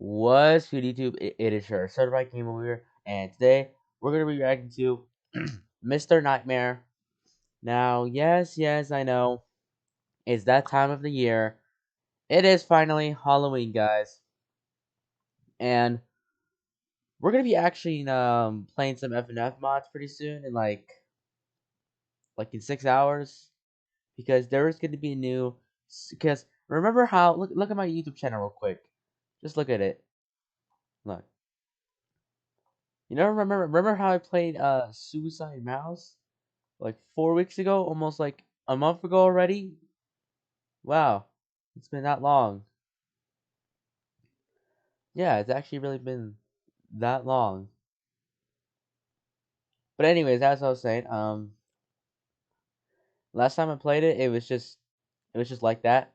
What's good, YouTube? It is your certified game over here, and today we're gonna be reacting to Mr. Nightmare. Now, yes, I know it's that time of the year. It is finally Halloween, guys, and we're gonna be actually playing some FNF mods pretty soon, in like in 6 hours, because there is gonna be a new. Because remember how look at my YouTube channel real quick, just look at it. Look. Remember how I played Suicide Mouse like 4 weeks ago, almost like a month ago already? Wow, it's been that long. Yeah, it's actually really been that long. But anyways, as I was saying, last time I played it, it was just like that.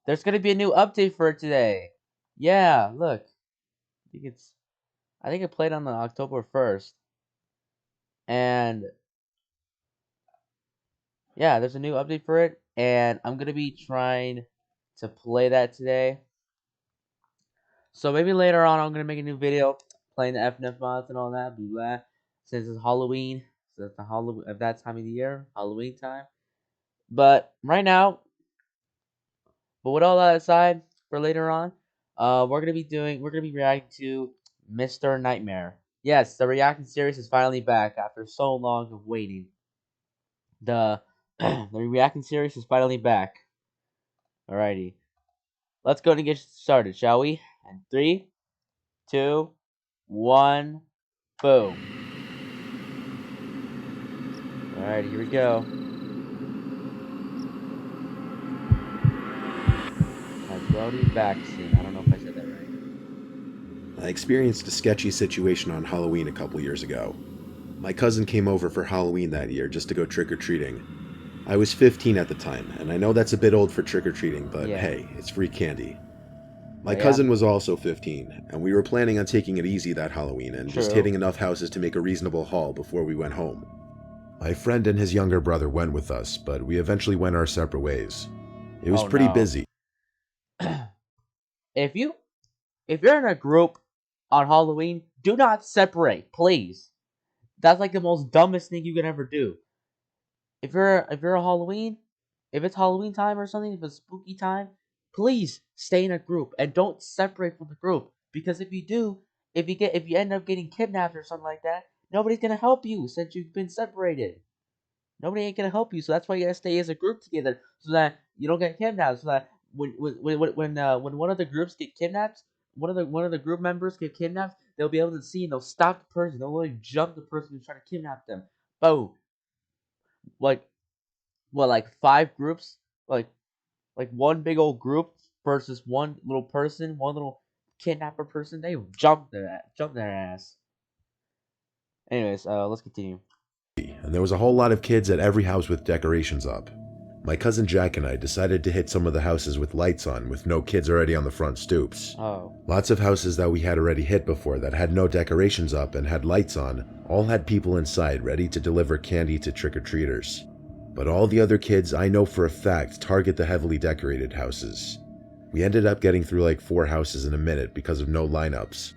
There's gonna be a new update for it today. Yeah, look, I think it played on the October 1st, and yeah, there's a new update for it, and I'm gonna be trying to play that today. So maybe later on I'm gonna make a new video playing the FNF mods and all that, blah, blah. Since it's Halloween, so it's the Halloween at that time of the year, Halloween time. But right now, but with all that aside, for later on, we're gonna be reacting to Mr. Nightmare. Yes, the reaction series is finally back after so long of waiting. The the reaction series is finally back. Alrighty, let's go and get started, shall we? And 3, 2, 1, boom. Alright, here we go. Brody vaccine. I don't know if I said that right. I experienced a sketchy situation on Halloween a couple years ago. My cousin came over for Halloween that year just to go trick-or-treating. I was 15 at the time, and I know that's a bit old for trick-or-treating, but Yeah. hey, it's free candy. My Oh, yeah? cousin was also 15, and we were planning on taking it easy that Halloween and just True. hitting enough houses to make a reasonable haul before we went home. My friend and his younger brother went with us, but we eventually went our separate ways. It was Oh, pretty no. busy. if you're in a group on Halloween, do not separate, please. That's like the most dumbest thing you can ever do. If you're a Halloween, if it's Halloween time or something, if it's spooky time, please stay in a group and don't separate from the group. Because if you do, if you end up getting kidnapped or something like that, nobody's gonna help you since you've been separated. Nobody ain't gonna help you, so that's why you gotta stay as a group together, so that you don't get kidnapped. So that when one of the groups get kidnapped, one of the group members get kidnapped, they'll be able to see and they'll stop the person. They'll literally jump the person who's trying to kidnap them. Boom. Like what? Like five groups? Like one big old group versus one little person, one little kidnapper person. They jump their ass. Anyways, let's continue. And there was a whole lot of kids at every house with decorations up. My cousin Jack and I decided to hit some of the houses with lights on with no kids already on the front stoops. Oh. Lots of houses that we had already hit before that had no decorations up and had lights on all had people inside ready to deliver candy to trick-or-treaters. But all the other kids I know for a fact target the heavily decorated houses. We ended up getting through like 4 houses in a minute because of no lineups.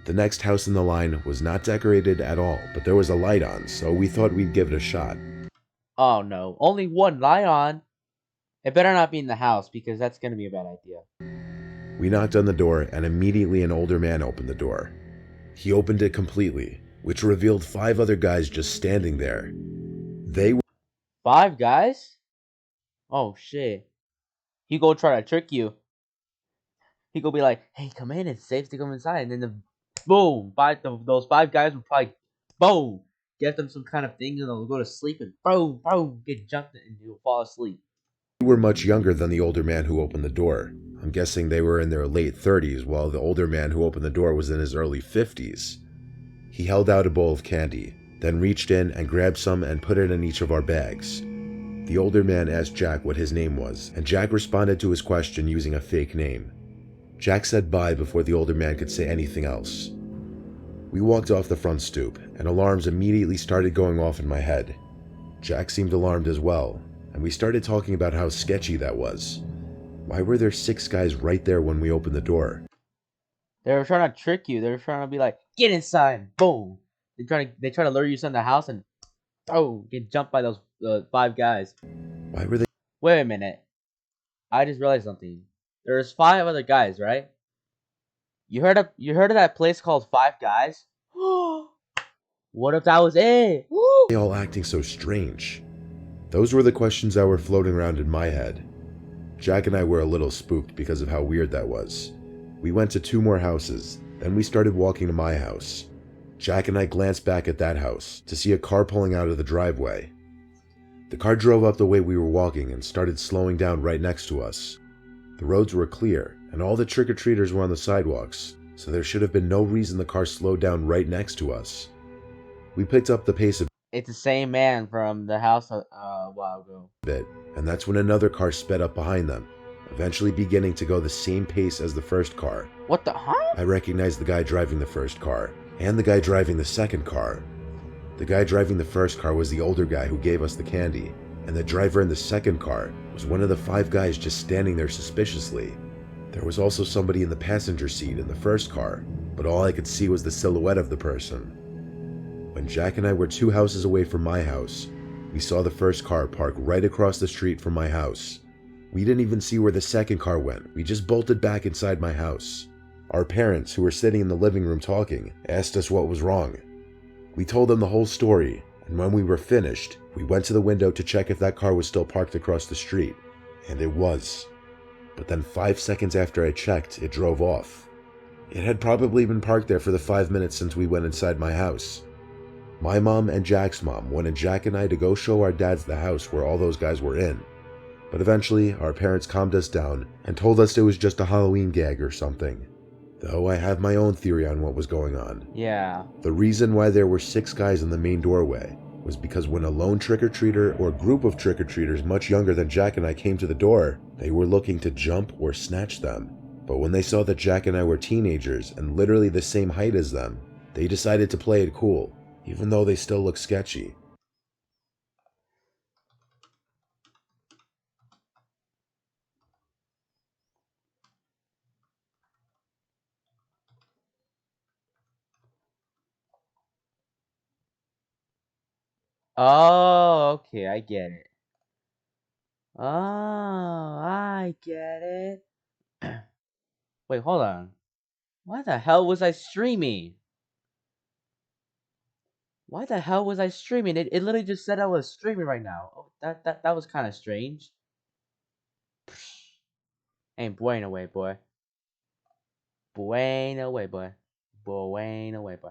The next house in the line was not decorated at all, but there was a light on, so we thought we'd give it a shot. Oh no, only one light on. It better not be in the house because that's gonna be a bad idea. We knocked on the door and immediately an older man opened the door. He opened it completely, which revealed 5 other guys just standing there. They were 5 guys? Oh shit. He go try to trick you. He go be like, hey, come in, it's safe to come inside. And then boom, those 5 guys will probably, boom, get them some kind of thing and they'll go to sleep and boom, get jumped and you'll fall asleep. were much younger than the older man who opened the door. I'm guessing they were in their late 30s, while the older man who opened the door was in his early 50s. He held out a bowl of candy, then reached in and grabbed some and put it in each of our bags. The older man asked Jack what his name was, and Jack responded to his question using a fake name. Jack said bye before the older man could say anything else. We walked off the front stoop, and alarms immediately started going off in my head. Jack seemed alarmed as well, and we started talking about how sketchy that was. Why were there 6 guys right there when we opened the door? They were trying to trick you. They were trying to be like, get inside, boom. They try to lure you inside the house and get jumped by those 5 guys. Why were they? Wait a minute. I just realized something. There's 5 other guys, right? You heard of that place called Five Guys? What if that was it? They all acting so strange? Those were the questions that were floating around in my head. Jack and I were a little spooked because of how weird that was. We went to 2 more houses, then we started walking to my house. Jack and I glanced back at that house to see a car pulling out of the driveway. The car drove up the way we were walking and started slowing down right next to us. The roads were clear, and all the trick-or-treaters were on the sidewalks, so there should have been no reason the car slowed down right next to us. We picked up the pace a It's the same man from the house a while ago. bit, and that's when another car sped up behind them, eventually beginning to go the same pace as the first car. What the huh? I recognized the guy driving the first car, and the guy driving the second car. The guy driving the first car was the older guy who gave us the candy, and the driver in the second car was one of the 5 guys just standing there suspiciously. There was also somebody in the passenger seat in the first car, but all I could see was the silhouette of the person. When Jack and I were 2 houses away from my house, we saw the first car park right across the street from my house. We didn't even see where the second car went. We just bolted back inside my house. Our parents, who were sitting in the living room talking, asked us what was wrong. We told them the whole story, and when we were finished, we went to the window to check if that car was still parked across the street, and it was. But then 5 seconds after I checked, it drove off. It had probably been parked there for the 5 minutes since we went inside my house. My mom and Jack's mom wanted Jack and I to go show our dads the house where all those guys were in. But eventually, our parents calmed us down and told us it was just a Halloween gag or something. Though I have my own theory on what was going on. Yeah. The reason why there were 6 guys in the main doorway was because when a lone trick-or-treater or group of trick-or-treaters much younger than Jack and I came to the door, they were looking to jump or snatch them. But when they saw that Jack and I were teenagers and literally the same height as them, they decided to play it cool, even though they still look sketchy. Oh, okay, I get it. Oh, I get it. Wait, hold on. Why the hell was I streaming? Why the hell was I streaming? It literally just said I was streaming right now. Oh, that was kind of strange. Ain't bueno way, boy. Bueno way, boy. Bueno way, boy.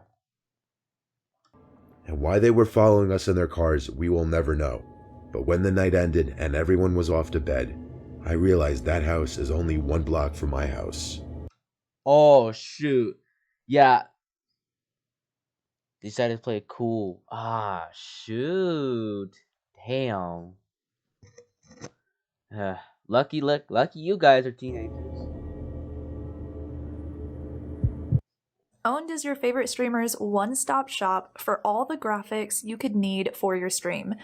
And why they were following us in their cars, we will never know. But when the night ended and everyone was off to bed, I realized that house is only 1 block from my house. Oh, shoot. Yeah. Decided to play it cool. Ah, shoot. Damn. Lucky you guys are teenagers. Owned is your favorite streamer's one-stop shop for all the graphics you could need for your stream.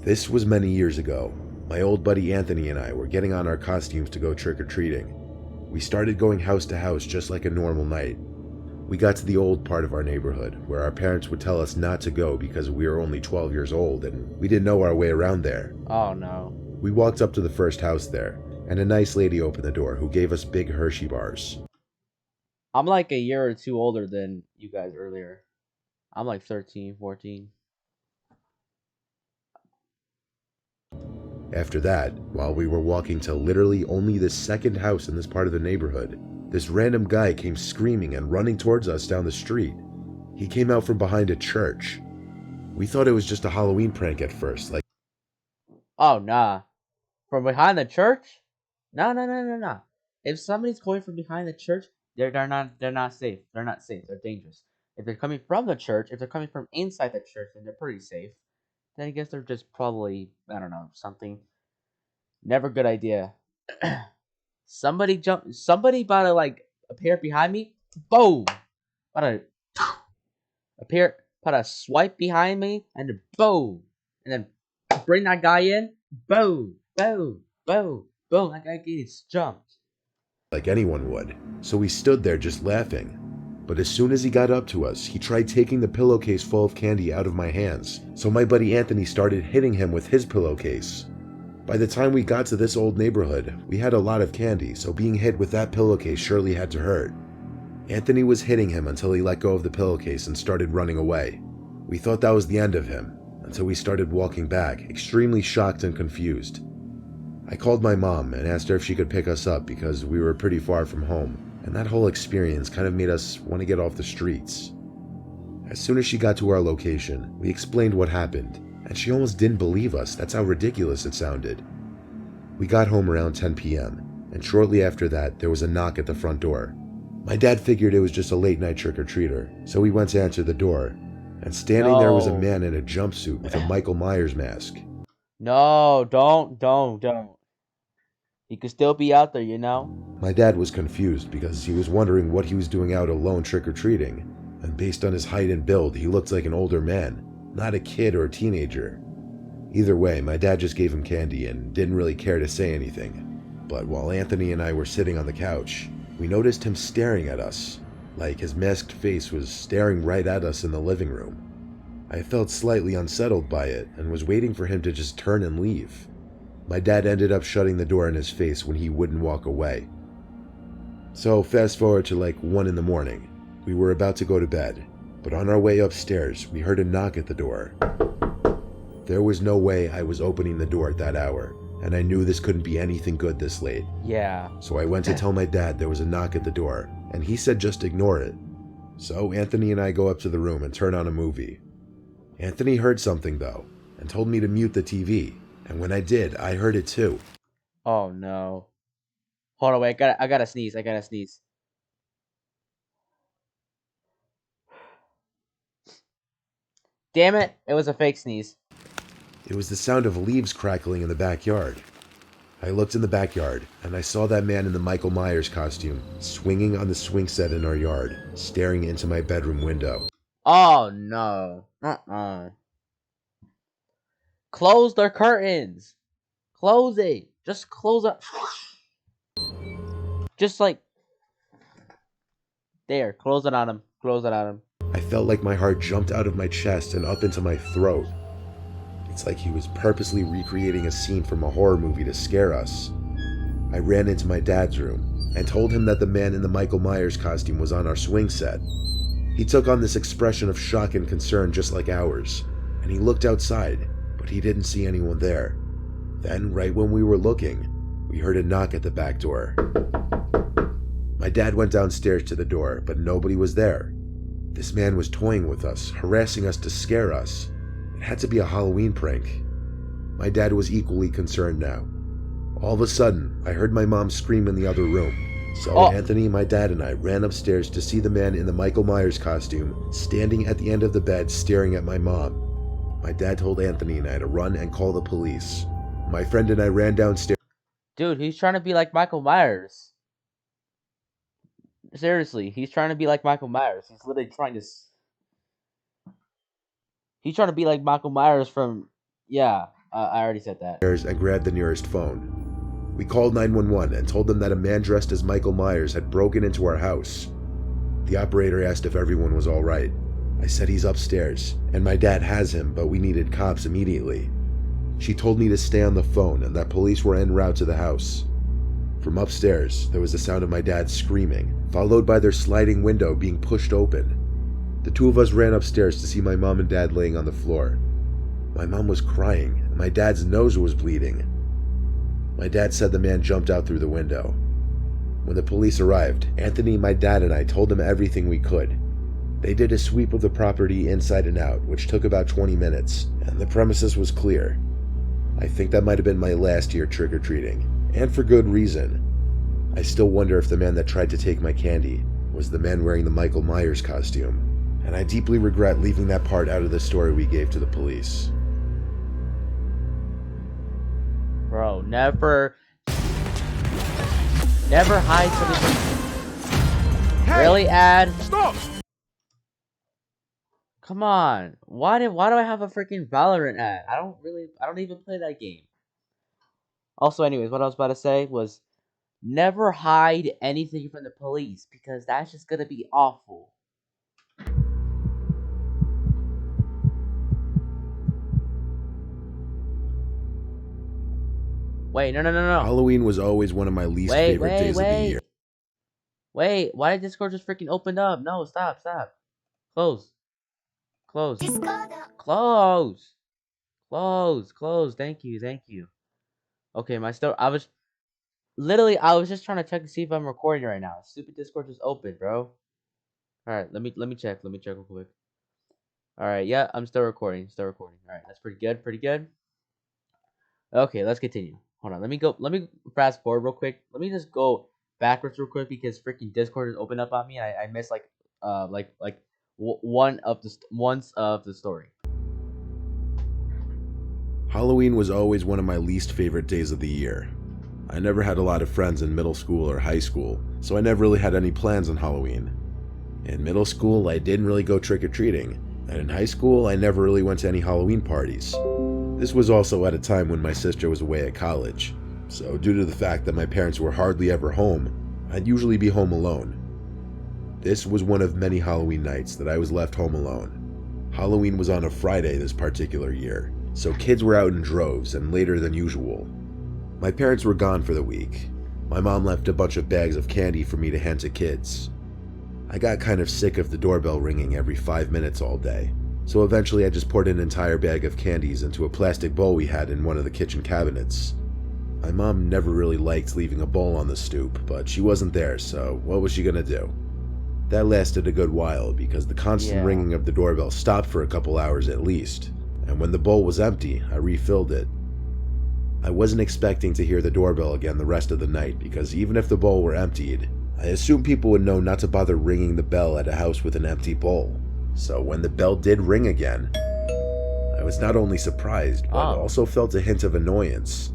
This was many years ago. My old buddy Anthony and I were getting on our costumes to go trick-or-treating. We started going house to house just like a normal night. We got to the old part of our neighborhood, where our parents would tell us not to go because we were only 12 years old and we didn't know our way around there. Oh, no. We walked up to the first house there, and a nice lady opened the door who gave us big Hershey bars. I'm like a year or 2 older than you guys earlier. I'm like 13, 14. After that, while we were walking to literally only the second house in this part of the neighborhood, this random guy came screaming and running towards us down the street. He came out from behind a church. We thought it was just a Halloween prank at first, like, Oh, nah. From behind the church? No. If somebody's going from behind the church, they're not safe. They're not safe. They're dangerous. If they're coming from the church, if they're coming from inside the church, then they're pretty safe. Then I guess they're just probably, I don't know, something. Never good idea. Somebody about to like appear behind me. Boom! About to appear, about to swipe behind me, and then boom! And then bring that guy in. Boom, boom, boom, boom. That guy gets jumped. like anyone would, so we stood there just laughing. But as soon as he got up to us, he tried taking the pillowcase full of candy out of my hands, so my buddy Anthony started hitting him with his pillowcase. By the time we got to this old neighborhood, we had a lot of candy, so being hit with that pillowcase surely had to hurt. Anthony was hitting him until he let go of the pillowcase and started running away. We thought that was the end of him, until we started walking back, extremely shocked and confused. I called my mom and asked her if she could pick us up because we were pretty far from home, and that whole experience kind of made us want to get off the streets. As soon as she got to our location, we explained what happened, and she almost didn't believe us. That's how ridiculous it sounded. We got home around 10 p.m., and shortly after that, there was a knock at the front door. My dad figured it was just a late-night trick-or-treater, so we went to answer the door, and standing there was a man in a jumpsuit with a Michael Myers mask. No, don't. He could still be out there, you know? My dad was confused because he was wondering what he was doing out alone trick-or-treating, and based on his height and build, he looked like an older man, not a kid or a teenager. Either way, my dad just gave him candy and didn't really care to say anything. But while Anthony and I were sitting on the couch, we noticed him staring at us, like his masked face was staring right at us in the living room. I felt slightly unsettled by it and was waiting for him to just turn and leave. My dad ended up shutting the door in his face when he wouldn't walk away. So fast forward to like 1 in the morning. We were about to go to bed, but on our way upstairs, we heard a knock at the door. There was no way I was opening the door at that hour, and I knew this couldn't be anything good this late. Yeah. So I went to tell my dad there was a knock at the door, and he said just ignore it. So Anthony and I go up to the room and turn on a movie. Anthony heard something though, and told me to mute the TV, and when I did, I heard it too. Oh no. Hold on, wait, I gotta sneeze. Damn it, it was a fake sneeze. It was the sound of leaves crackling in the backyard. I looked in the backyard, and I saw that man in the Michael Myers costume, swinging on the swing set in our yard, staring into my bedroom window. Oh no. Close the curtains. Close it. Just close it. Just like there. Close it on him. I felt like my heart jumped out of my chest and up into my throat. It's like he was purposely recreating a scene from a horror movie to scare us. I ran into my dad's room and told him that the man in the Michael Myers costume was on our swing set. He took on this expression of shock and concern just like ours, and he looked outside, but he didn't see anyone there. Then, right when we were looking, we heard a knock at the back door. My dad went downstairs to the door, but nobody was there. This man was toying with us, harassing us to scare us. It had to be a Halloween prank. My dad was equally concerned now. All of a sudden, I heard my mom scream in the other room. So Anthony, my dad, and I ran upstairs to see the man in the Michael Myers costume standing at the end of the bed staring at my mom. My dad told Anthony and I to run and call the police. My friend and I ran downstairs. Dude, he's trying to be like Michael Myers. Seriously, he's trying to be like Michael Myers. He's literally trying to... He's trying to be like Michael Myers from... Yeah, I already said that. And grabbed the nearest phone. We called 911 and told them that a man dressed as Michael Myers had broken into our house. The operator asked if everyone was all right. I said he's upstairs, and my dad has him, but we needed cops immediately. She told me to stay on the phone and that police were en route to the house. From upstairs, there was the sound of my dad screaming, followed by their sliding window being pushed open. The two of us ran upstairs to see my mom and dad laying on the floor. My mom was crying, and my dad's nose was bleeding. My dad said the man jumped out through the window. When the police arrived, Anthony, my dad, and I told them everything we could. They did a sweep of the property inside and out, which took about 20 minutes, and the premises was clear. I think that might have been my last year trick-or-treating, and for good reason. I still wonder if the man that tried to take my candy was the man wearing the Michael Myers costume, and I deeply regret leaving that part out of the story we gave to the police. Bro, never hide something. Hey, really, Ad? stop! Come on. Why do I have a freaking Valorant ad? I don't even play that game. Also, anyways, what I was about to say was never hide anything from the police because that's just gonna be awful. Wait, no. Halloween was always one of my least favorite days of the year. Wait, why did Discord just freaking open up? No, stop. Close. Close. Thank you. Okay, I was just trying to check to see if I'm recording right now. Stupid Discord just opened, bro. Alright, let me check real quick. Alright, yeah, I'm still recording. Alright, that's pretty good. Okay, let's continue. Hold on, let me fast forward real quick. Let me just go backwards real quick because freaking Discord has opened up on me. I missed one of the story. Halloween was always one of my least favorite days of the year. I never had a lot of friends in middle school or high school, so I never really had any plans on Halloween. In middle school, I didn't really go trick-or-treating, and in high school, I never really went to any Halloween parties. This was also at a time when my sister was away at college, so due to the fact that my parents were hardly ever home, I'd usually be home alone. This was one of many Halloween nights that I was left home alone. Halloween was on a Friday this particular year, so kids were out in droves and later than usual. My parents were gone for the week. My mom left a bunch of bags of candy for me to hand to kids. I got kind of sick of the doorbell ringing every 5 minutes all day, so eventually I just poured an entire bag of candies into a plastic bowl we had in one of the kitchen cabinets. My mom never really liked leaving a bowl on the stoop, but she wasn't there, so what was she gonna do? That lasted a good while because the constant ringing of the doorbell stopped for a couple hours at least, and when the bowl was empty, I refilled it. I wasn't expecting to hear the doorbell again the rest of the night because even if the bowl were emptied, I assumed people would know not to bother ringing the bell at a house with an empty bowl. So when the bell did ring again, I was not only surprised, but also felt a hint of annoyance.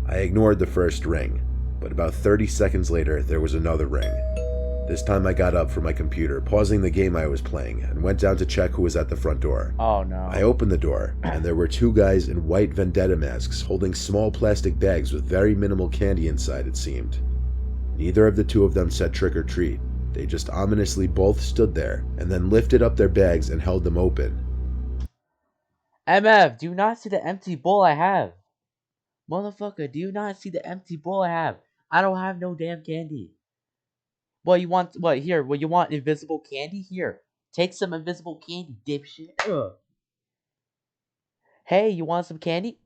I ignored the first ring, but about 30 seconds later there was another ring. This time I got up from my computer, pausing the game I was playing, and went down to check who was at the front door. Oh no. I opened the door, and there were two guys in white vendetta masks holding small plastic bags with very minimal candy inside, it seemed. Neither of the two of them said trick or treat. They just ominously both stood there, and then lifted up their bags and held them open. MF, do you not see the empty bowl I have? Motherfucker, do you not see the empty bowl I have? I don't have no damn candy. What, you want, what, here, you want invisible candy? Here, take some invisible candy, dipshit. Ugh. Hey, you want some candy?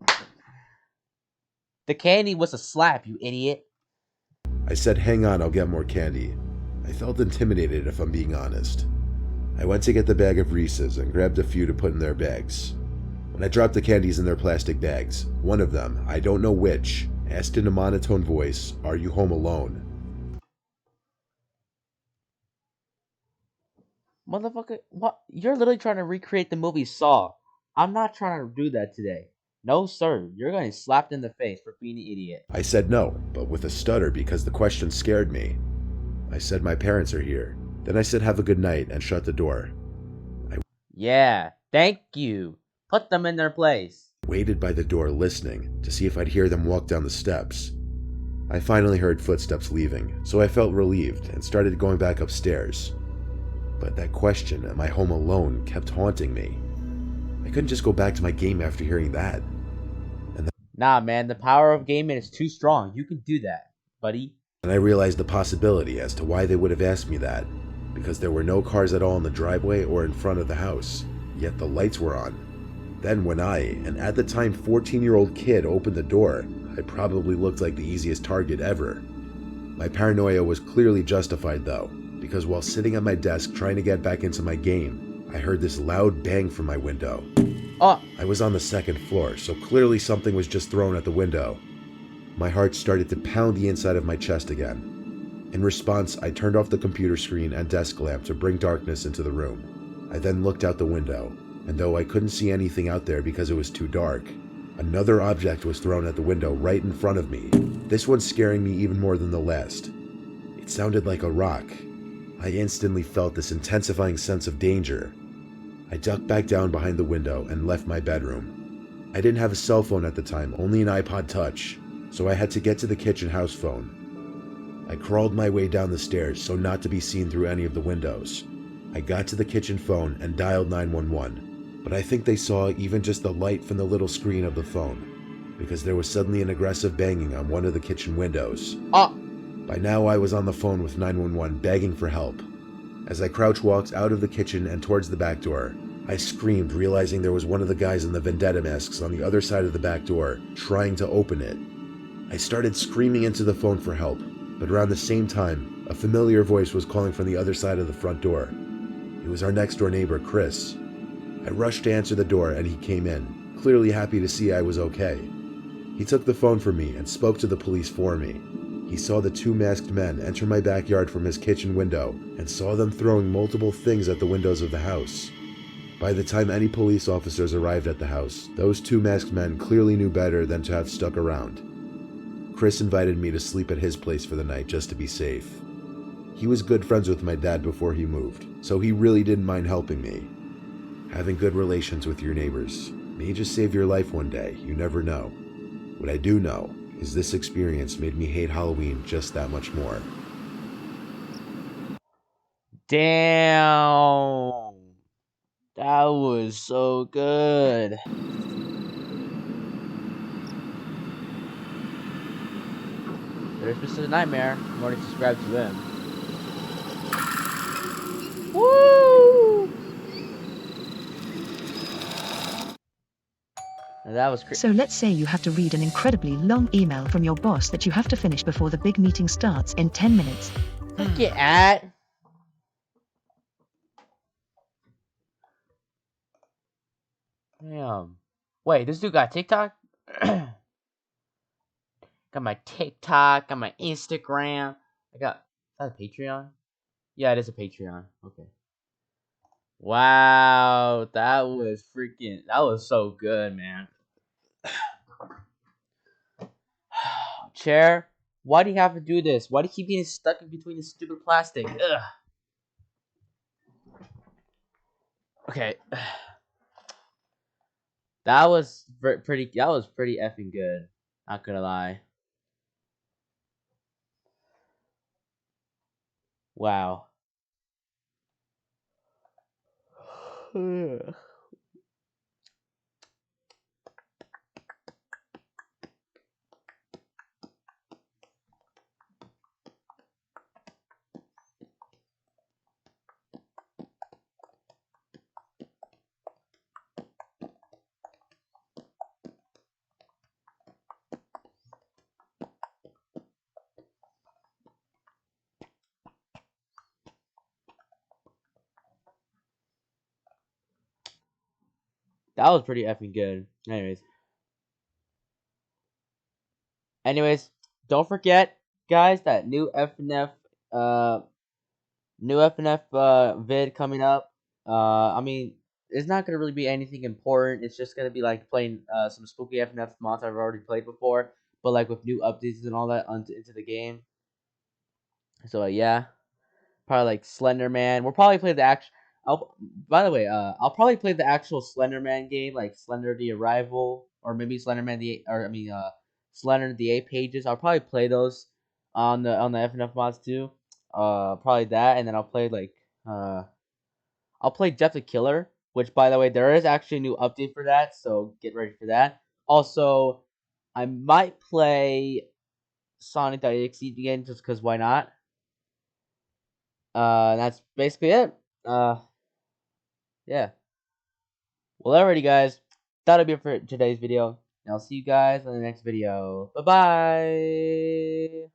The candy was a slap, you idiot. I said, hang on, I'll get more candy. I felt intimidated, if I'm being honest. I went to get the bag of Reese's and grabbed a few to put in their bags. When I dropped the candies in their plastic bags, one of them, I don't know which, asked in a monotone voice, "Are you home alone?" Motherfucker, what? You're literally trying to recreate the movie Saw. I'm not trying to do that today. No, sir. You're getting slapped in the face for being an idiot. I said no, but with a stutter because the question scared me. I said my parents are here. Then I said have a good night and shut the door. Yeah, thank you. Put them in their place. Waited by the door listening to see if I'd hear them walk down the steps. I finally heard footsteps leaving, so I felt relieved and started going back upstairs. But that question, am I home alone, kept haunting me. I couldn't just go back to my game after hearing that. Nah, man, the power of gaming is too strong. You can do that, buddy. And I realized the possibility as to why they would have asked me that, because there were no cars at all in the driveway or in front of the house, yet the lights were on. Then when I, an at the time 14-year-old kid, opened the door, I probably looked like the easiest target ever. My paranoia was clearly justified though, because while sitting at my desk trying to get back into my game, I heard this loud bang from my window. I was on the second floor, so clearly something was just thrown at the window. My heart started to pound the inside of my chest again. In response, I turned off the computer screen and desk lamp to bring darkness into the room. I then looked out the window, and though I couldn't see anything out there because it was too dark, another object was thrown at the window right in front of me, this one scaring me even more than the last. It sounded like a rock. I instantly felt this intensifying sense of danger. I ducked back down behind the window and left my bedroom. I didn't have a cell phone at the time, only an iPod Touch, so I had to get to the kitchen house phone. I crawled my way down the stairs so not to be seen through any of the windows. I got to the kitchen phone and dialed 911, but I think they saw even just the light from the little screen of the phone, because there was suddenly an aggressive banging on one of the kitchen windows. By now I was on the phone with 911 begging for help. As I crouch walked out of the kitchen and towards the back door, I screamed, realizing there was one of the guys in the vendetta masks on the other side of the back door, trying to open it. I started screaming into the phone for help, but around the same time, a familiar voice was calling from the other side of the front door. It was our next door neighbor, Chris. I rushed to answer the door and he came in, clearly happy to see I was okay. He took the phone from me and spoke to the police for me. He saw the two masked men enter my backyard from his kitchen window and saw them throwing multiple things at the windows of the house. By the time any police officers arrived at the house, those two masked men clearly knew better than to have stuck around. Chris invited me to sleep at his place for the night just to be safe. He was good friends with my dad before he moved, so he really didn't mind helping me. Having good relations with your neighbors may just save your life one day, you never know. What I do know is this experience made me hate Halloween just that much more. Damn. That was so good. There's Mr. Nightmare. I'm already subscribed to him. Woo! And that was So let's say you have to read an incredibly long email from your boss that you have to finish before the big meeting starts in 10 minutes. Look at. Damn. Wait, this dude got TikTok? Got my TikTok, got my Instagram. Is that a Patreon? Yeah, it is a Patreon. Okay. Wow, that was so good, man. Chair, why do you have to do this? Why do you keep getting stuck in between the stupid plastic? Ugh. Okay. That was pretty effing good. Not gonna lie. Wow. That was pretty effing good. Anyways, don't forget, guys, that new FNF vid coming up. I mean, it's not gonna really be anything important. It's just gonna be like playing some spooky FNF mods I've already played before, but like with new updates and all that into the game. So yeah, probably like Slender Man. We'll probably play the actual. By the way, I'll probably play the actual Slender Man game, like Slender the Arrival, or maybe Slender Man Slender the 8 Pages. I'll probably play those on the FNF mods too. Probably that, and then I'll play I'll play Jeff the Killer, which by the way there is actually a new update for that, so get ready for that. Also, I might play Sonic.exe again just because why not? That's basically it. Yeah. Well, alrighty, guys. That'll be it for today's video. And I'll see you guys in the next video. Bye-bye.